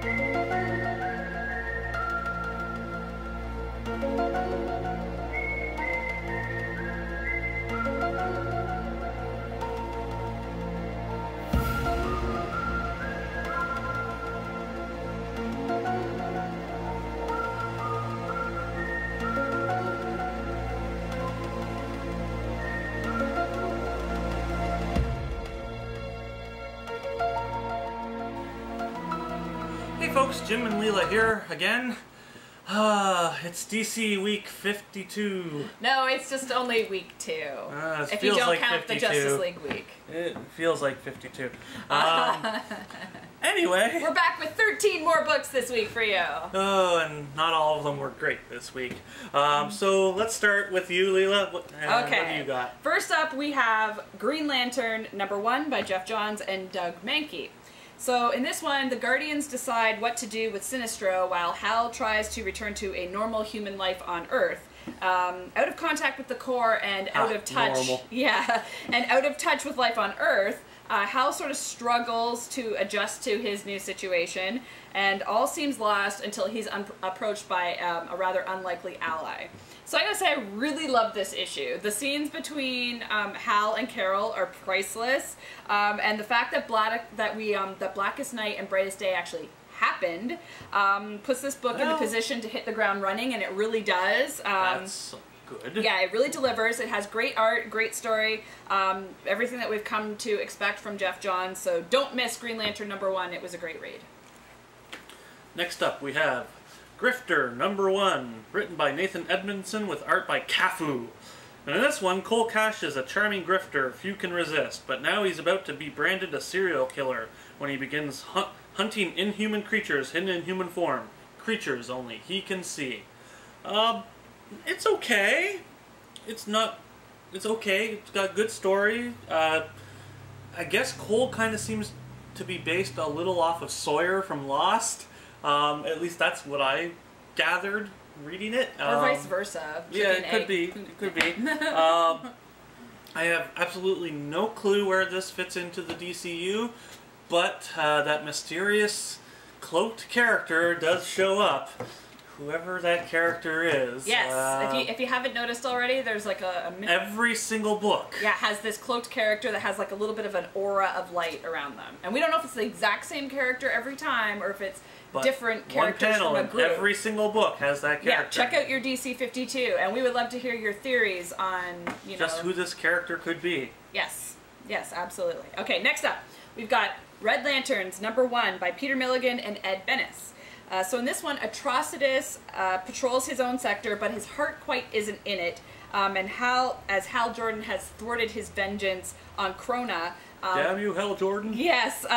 Hey folks, Jim and Leila here again. It's DC week 52. No, it's just only week 2. If you don't count 52. The Justice League week. It feels like 52. Anyway. We're back with 13 more books this week for you. Oh, and not all of them were great this week. So let's start with you, Leila. What do you got? First up, we have Green Lantern #1 by Jeff Johns and Doug Mahnke. So in this one, the Guardians decide what to do with Sinestro while Hal tries to return to a normal human life on Earth. Out of contact with the core and out of touch. Normal. Yeah, and out of touch with life on Earth, Hal sort of struggles to adjust to his new situation, and all seems lost until he's approached by a rather unlikely ally. So I gotta say, I really love this issue. The scenes between Hal and Carol are priceless, and the fact that that Blackest Night and Brightest Day actually happened puts this book in the position to hit the ground running, and it really does. That's good. Yeah, it really delivers. It has great art, great story, everything that we've come to expect from Jeff Johns. So don't miss Green Lantern #1. It was a great read. Next up, we have Grifter #1, written by Nathan Edmondson with art by Cafu. And in this one, Cole Cash is a charming grifter few can resist, but now he's about to be branded a serial killer when he begins hunting inhuman creatures hidden in human form. Creatures only he can see. It's okay. It's okay. It's got good story. I guess Cole kind of seems to be based a little off of Sawyer from Lost. At least that's what I gathered reading it. Or vice versa. Yeah, it could be. It could be. I have absolutely no clue where this fits into the DCU, but that mysterious cloaked character does show up. Whoever that character is. Yes, if you haven't noticed already, there's like every single book. Yeah, has this cloaked character that has like a little bit of an aura of light around them. And we don't know if it's the exact same character every time, or if it's different characters from a group. Every single book has that character. Yeah, check out your DC 52, and we would love to hear your theories on, just who this character could be. Yes, yes, absolutely. Okay, next up, we've got Red Lanterns #1 by Peter Milligan and Ed Benes. So in this one, Atrocitus patrols his own sector, but his heart quite isn't in it. And as Hal Jordan has thwarted his vengeance on Krona. Damn you, Hal Jordan. Yes.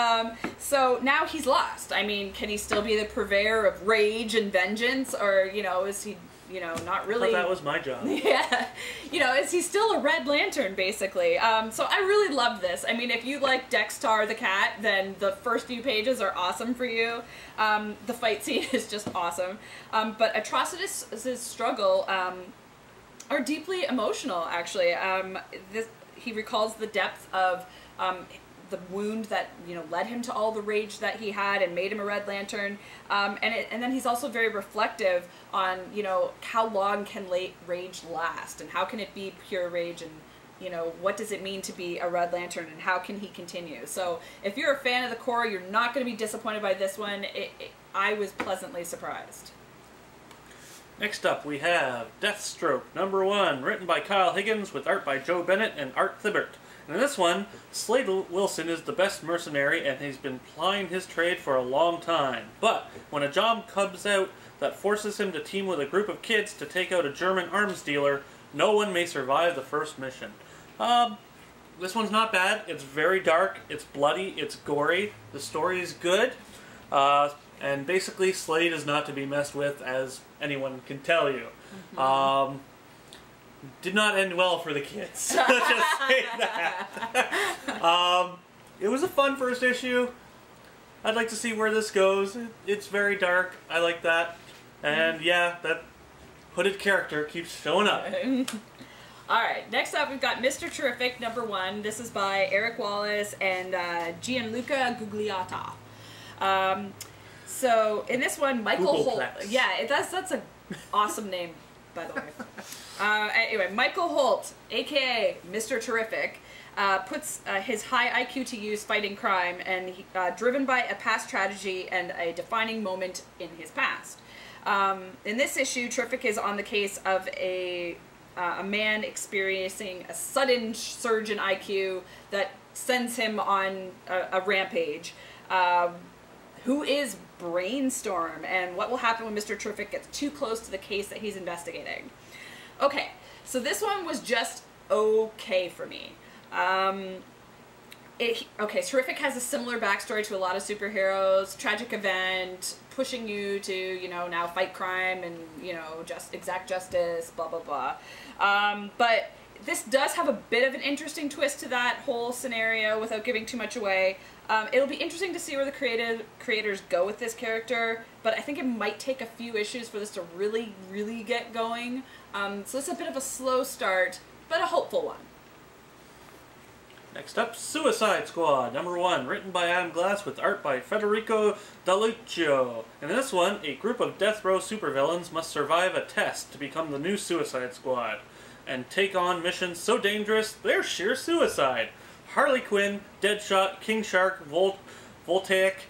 So now he's lost. I mean, can he still be the purveyor of rage and vengeance? Or, is he, not really... I thought that was my job. Yeah. Is he still a Red Lantern, basically? So I really love this. I mean, if you like Dextar the cat, then the first few pages are awesome for you. The fight scene is just awesome. But Atrocitus' struggle are deeply emotional, actually. He recalls the depth of the wound that led him to all the rage that he had and made him a Red Lantern, and then he's also very reflective on how long can rage last, and how can it be pure rage, and what does it mean to be a Red Lantern, and how can he continue. So if you're a fan of the core, you're not going to be disappointed by this one. I was pleasantly surprised. Next up, we have Deathstroke #1, written by Kyle Higgins with art by Joe Bennett and Art Thibaert. And in this one, Slade Wilson is the best mercenary, and he's been plying his trade for a long time. But when a job comes out that forces him to team with a group of kids to take out a German arms dealer, no one may survive the first mission. This one's not bad. It's very dark, it's bloody, it's gory, the story is good, and basically Slade is not to be messed with, as anyone can tell you. Mm-hmm. Did not end well for the kids. Let's just say that. It was a fun first issue. I'd like to see where this goes. It's very dark. I like that. And yeah, that hooded character keeps showing up. Alright, next up we've got Mr. Terrific #1. This is by Eric Wallace and Gianluca Gugliotta. So in this one, Michael Holt. Googleplex. Yeah, that's an awesome name, by the way. Anyway, Michael Holt, aka Mr. Terrific, puts his high IQ to use fighting crime, and driven by a past tragedy and a defining moment in his past. In this issue, Terrific is on the case of a man experiencing a sudden surge in IQ that sends him on a rampage. Who is Brainstorm, and what will happen when Mr. Terrific gets too close to the case that he's investigating? Okay, so this one was just okay for me. Okay, Terrific has a similar backstory to a lot of superheroes, tragic event, pushing you to, you know, now fight crime and, you know, exact justice, blah, blah, blah. But this does have a bit of an interesting twist to that whole scenario without giving too much away. It'll be interesting to see where the creators go with this character, but I think it might take a few issues for this to really, really get going. So this is a bit of a slow start, but a hopeful one. Next up, Suicide Squad, #1, written by Adam Glass with art by Federico Dalluccio. In this one, a group of death row supervillains must survive a test to become the new Suicide Squad, and take on missions so dangerous they're sheer suicide. Harley Quinn, Deadshot, King Shark, Voltaic,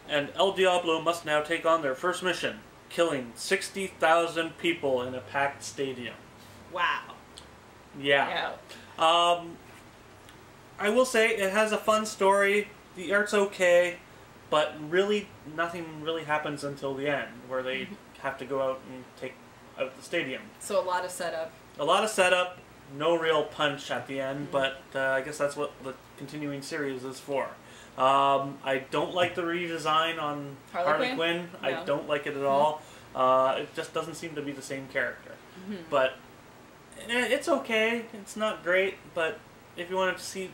and El Diablo must now take on their first mission, killing 60,000 people in a packed stadium. Wow. Yeah. I will say it has a fun story, the art's okay, but really nothing really happens until the end, where they have to go out and take out the stadium. So a lot of setup. A lot of setup, no real punch at the end, but I guess that's what the continuing series is for. I don't like the redesign on Harley Quinn. No. I don't like it at all. It just doesn't seem to be the same character. But it's okay. It's not great, but if you wanted to see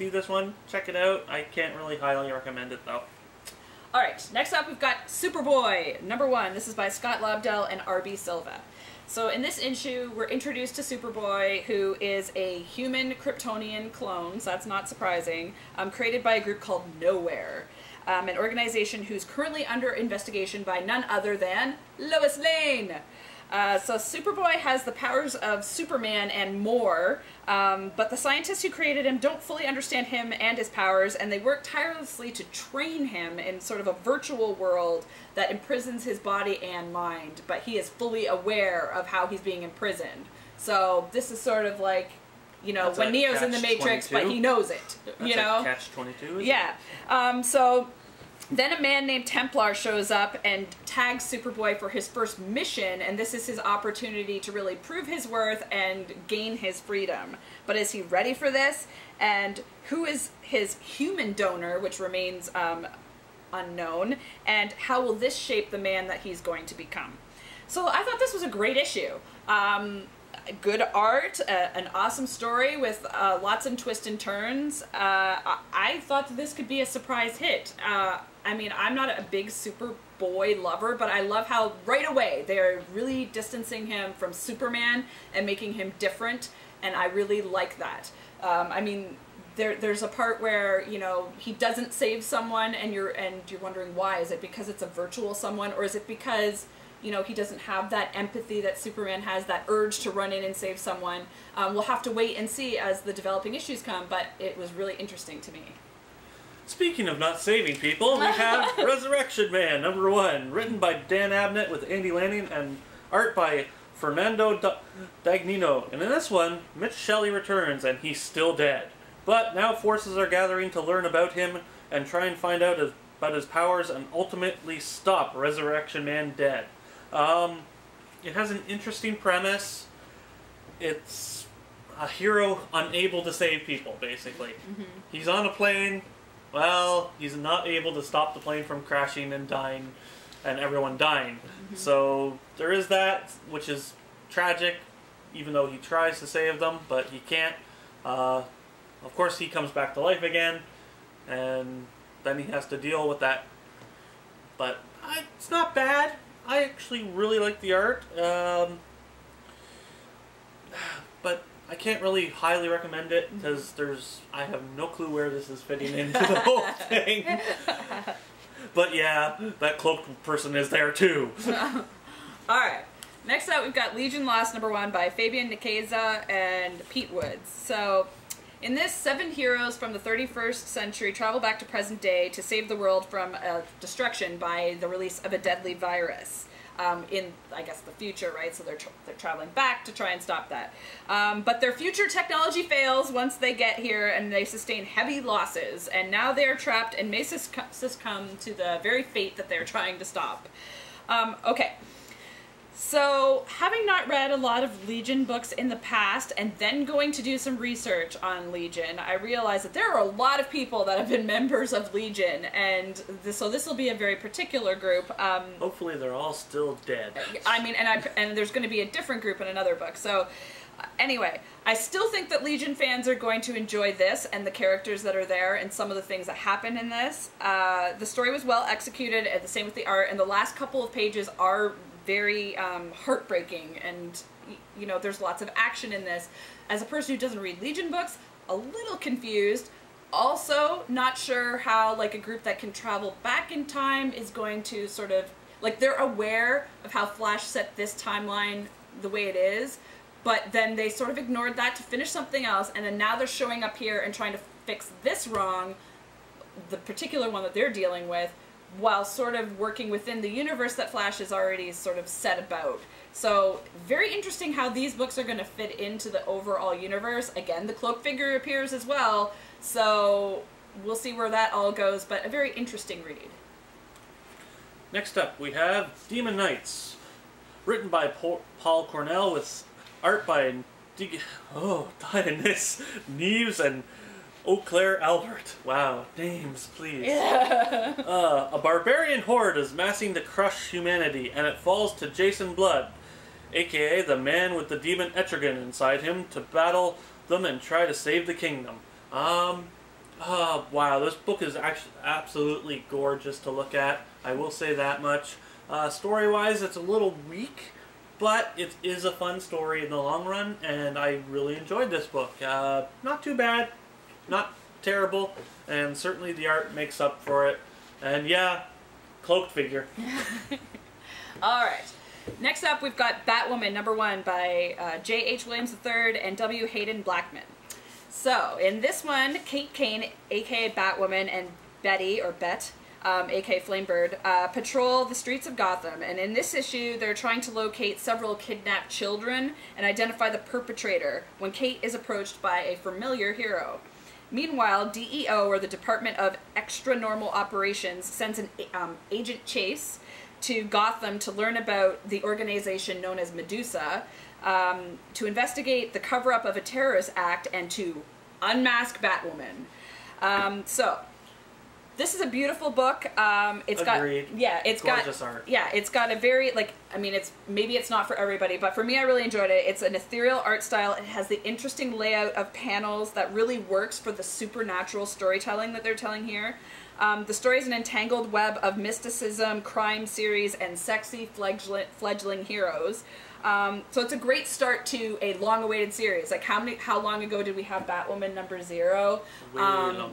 this one, check it out. I can't really highly recommend it, though. Alright, next up we've got Superboy, #1. This is by Scott Lobdell and R.B. Silva. So in this issue, we're introduced to Superboy, who is a human Kryptonian clone, so that's not surprising, created by a group called Nowhere, an organization who's currently under investigation by none other than Lois Lane. So Superboy has the powers of Superman and more, but the scientists who created him don't fully understand him and his powers, and they work tirelessly to train him in sort of a virtual world that imprisons his body and mind, but he is fully aware of how he's being imprisoned. So this is sort of like, you know, when Neo's in the Matrix, but he knows it, you know? Catch-22, yeah. So then a man named Templar shows up and tags Superboy for his first mission, and this is his opportunity to really prove his worth and gain his freedom. But is he ready for this? And who is his human donor, which remains unknown, and how will this shape the man that he's going to become? So I thought this was a great issue. Good art, an awesome story with lots of twists and turns. I thought that this could be a surprise hit. I mean, I'm not a big Superboy lover, but I love how right away they're really distancing him from Superman and making him different, and I really like that. I mean, there's a part where, you know, he doesn't save someone, and you're wondering why. Is it because it's a virtual someone, or is it because, you know, he doesn't have that empathy that Superman has, that urge to run in and save someone? We'll have to wait and see as the developing issues come, but it was really interesting to me. Speaking of not saving people, we have Ressurrection Man, #1, written by Dan Abnett with Andy Lanning and art by Fernando Dagnino. And in this one, Mitch Shelley returns, and he's still dead. But now forces are gathering to learn about him and try and find out about his powers and ultimately stop Ressurrection Man dead. It has an interesting premise. It's a hero unable to save people, basically. He's on a plane. Well, he's not able to stop the plane from crashing and dying, and everyone dying. So there is that, which is tragic, even though he tries to save them, but he can't. Of course, he comes back to life again, and then he has to deal with that. But it's not bad. I actually really like the art, but I can't really highly recommend it because I have no clue where this is fitting into the whole thing. But yeah, that cloaked person is there too. Alright. Next up, we've got Legion Lost #1 by Fabian Nicieza and Pete Woods. So, in this, 7 heroes from the 31st century travel back to present day to save the world from destruction by the release of a deadly virus. In, I guess, the future, right? So they're traveling back to try and stop that. But their future technology fails once they get here, and they sustain heavy losses. And now they're trapped and may succumb to the very fate that they're trying to stop. Okay. So, having not read a lot of Legion books in the past, and then going to do some research on Legion, I realized that there are a lot of people that have been members of Legion, and so this will be a very particular group. Hopefully they're all still dead. I mean, and there's going to be a different group in another book, so... Anyway, I still think that Legion fans are going to enjoy this and the characters that are there and some of the things that happen in this. The story was well executed, and the same with the art, and the last couple of pages are very heartbreaking, and you know, there's lots of action in this. As a person who doesn't read Legion books, a little confused. Also, not sure how, like, a group that can travel back in time is going to sort of, like, they're aware of how Flash set this timeline the way it is, but then they sort of ignored that to finish something else, and then now they're showing up here and trying to fix this wrong, the particular one that they're dealing with, while sort of working within the universe that Flash is already sort of set about. So, very interesting how these books are going to fit into the overall universe. Again, the cloak figure appears as well, so we'll see where that all goes, but a very interesting read. Next up, we have Demon Knights, written by Paul Cornell with art by Dionys Neves and Eau Claire Albert. Wow, names, please. Yeah. A barbarian horde is massing to crush humanity, and it falls to Jason Blood, aka the man with the demon Etrigan inside him, to battle them and try to save the kingdom. Wow, this book is actually absolutely gorgeous to look at. I will say that much. Story-wise, it's a little weak, but it is a fun story in the long run, and I really enjoyed this book. Not too bad. Not terrible, and certainly the art makes up for it. And yeah, cloaked figure. Alright. Next up, we've got Batwoman #1 by J.H. Williams III and W. Hayden Blackman. So, in this one, Kate Kane, aka Batwoman, and Betty, or Bet, aka Flamebird, patrol the streets of Gotham. And in this issue, they're trying to locate several kidnapped children and identify the perpetrator when Kate is approached by a familiar hero. Meanwhile, DEO, or the Department of Extra Normal Operations, sends an Agent Chase to Gotham to learn about the organization known as Medusa, to investigate the cover-up of a terrorist act and to unmask Batwoman. So, this is a beautiful book. Agreed. It's gorgeous art. Yeah, it's got a very, like, I mean, maybe it's not for everybody, but for me, I really enjoyed it. It's an ethereal art style. It has the interesting layout of panels that really works for the supernatural storytelling that they're telling here. The story is an entangled web of mysticism, crime series, and sexy fledgling heroes. So it's a great start to a long-awaited series. Like, how long ago did we have Batwoman #0? Way long ago.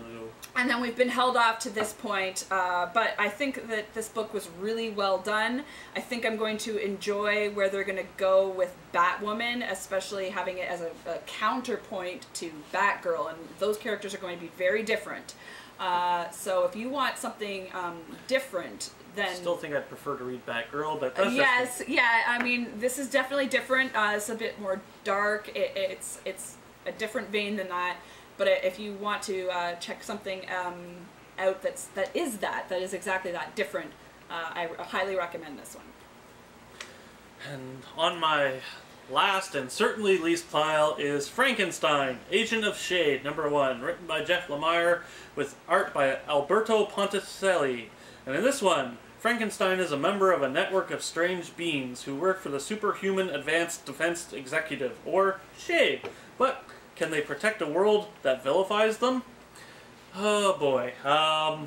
And then we've been held off to this point, but I think that this book was really well done. I think I'm going to enjoy where they're going to go with Batwoman, especially having it as a counterpoint to Batgirl, and those characters are going to be very different. So if you want something different, then... Still think I'd prefer to read Batgirl, but that's yes, yeah, I mean, this is definitely different. It's a bit more dark. It's a different vein than that. But if you want to check something out that is exactly that, different, I highly recommend this one. And on my last and certainly least pile is Frankenstein, Agent of S.H.A.D.E, #1, written by Jeff Lemire with art by Alberto Ponticelli. And in this one, Frankenstein is a member of a network of strange beings who work for the Superhuman Advanced Defense Executive, or S.H.A.D.E. But can they protect a world that vilifies them? Oh boy. I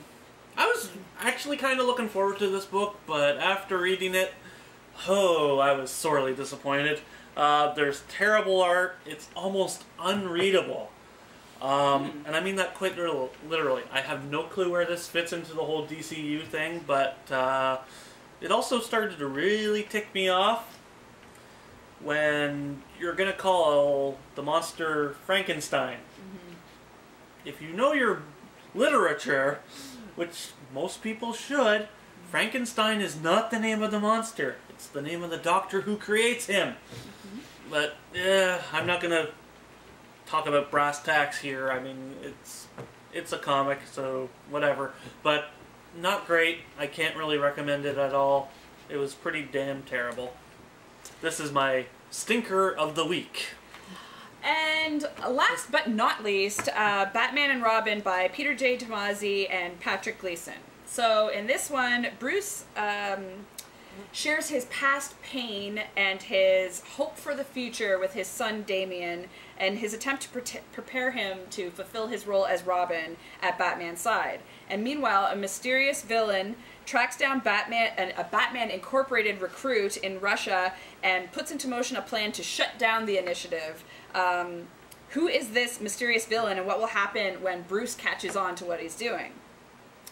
was actually kind of looking forward to this book, but after reading it, I was sorely disappointed. There's terrible art. It's almost unreadable. And I mean that quite literally. I have no clue where this fits into the whole DCU thing, but it also started to really tick me off when you're going to call the monster Frankenstein. If you know your literature, which most people should, Frankenstein is not the name of the monster. It's the name of the doctor who creates him. But, I'm not going to talk about brass tacks here. I mean, it's a comic, so whatever. But not great. I can't really recommend it at all. It was pretty damn terrible. This is my stinker of the week. And last but not least, Batman and Robin by Peter J. Tomasi and Patrick Gleason. So in this one, Bruce shares his past pain and his hope for the future with his son Damian and his attempt to prepare him to fulfill his role as Robin at Batman's side. And meanwhile, a mysterious villain tracks down a Batman Incorporated recruit in Russia and puts into motion a plan to shut down the initiative. Who is this mysterious villain, and what will happen when Bruce catches on to what he's doing?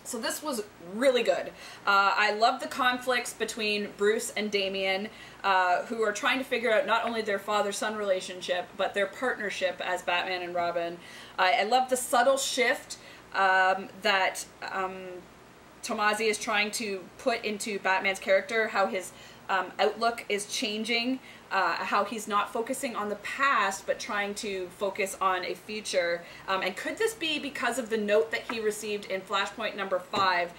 So this was really good. I love the conflicts between Bruce and Damian, who are trying to figure out not only their father-son relationship, but their partnership as Batman and Robin. I love the subtle shift that Tomasi is trying to put into Batman's character, how his outlook is changing, how he's not focusing on the past but trying to focus on a future. And could this be because of the note that he received in Flashpoint number 5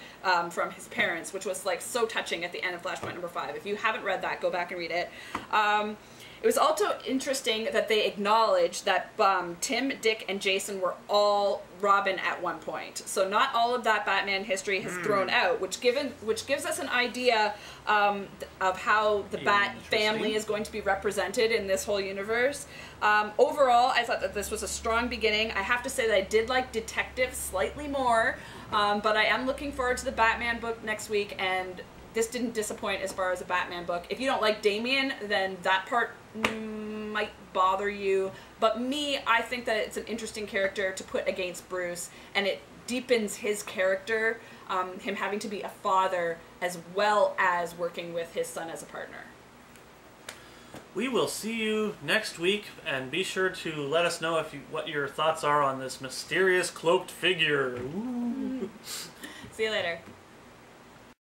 from his parents, which was like so touching at the end of Flashpoint number 5. If you haven't read that, go back and read it. It was also interesting that they acknowledged that Tim, Dick, and Jason were all Robin at one point. So not all of that Batman history has thrown out, which gives us an idea of how the Bat family is going to be represented in this whole universe. Overall, I thought that this was a strong beginning. I have to say that I did like Detective slightly more, but I am looking forward to the Batman book next week, and this didn't disappoint as far as a Batman book. If you don't like Damian, then that part might bother you. But me, I think that it's an interesting character to put against Bruce, and it deepens his character, him having to be a father as well as working with his son as a partner. We will see you next week, and be sure to let us know what your thoughts are on this mysterious cloaked figure. Ooh. See you later.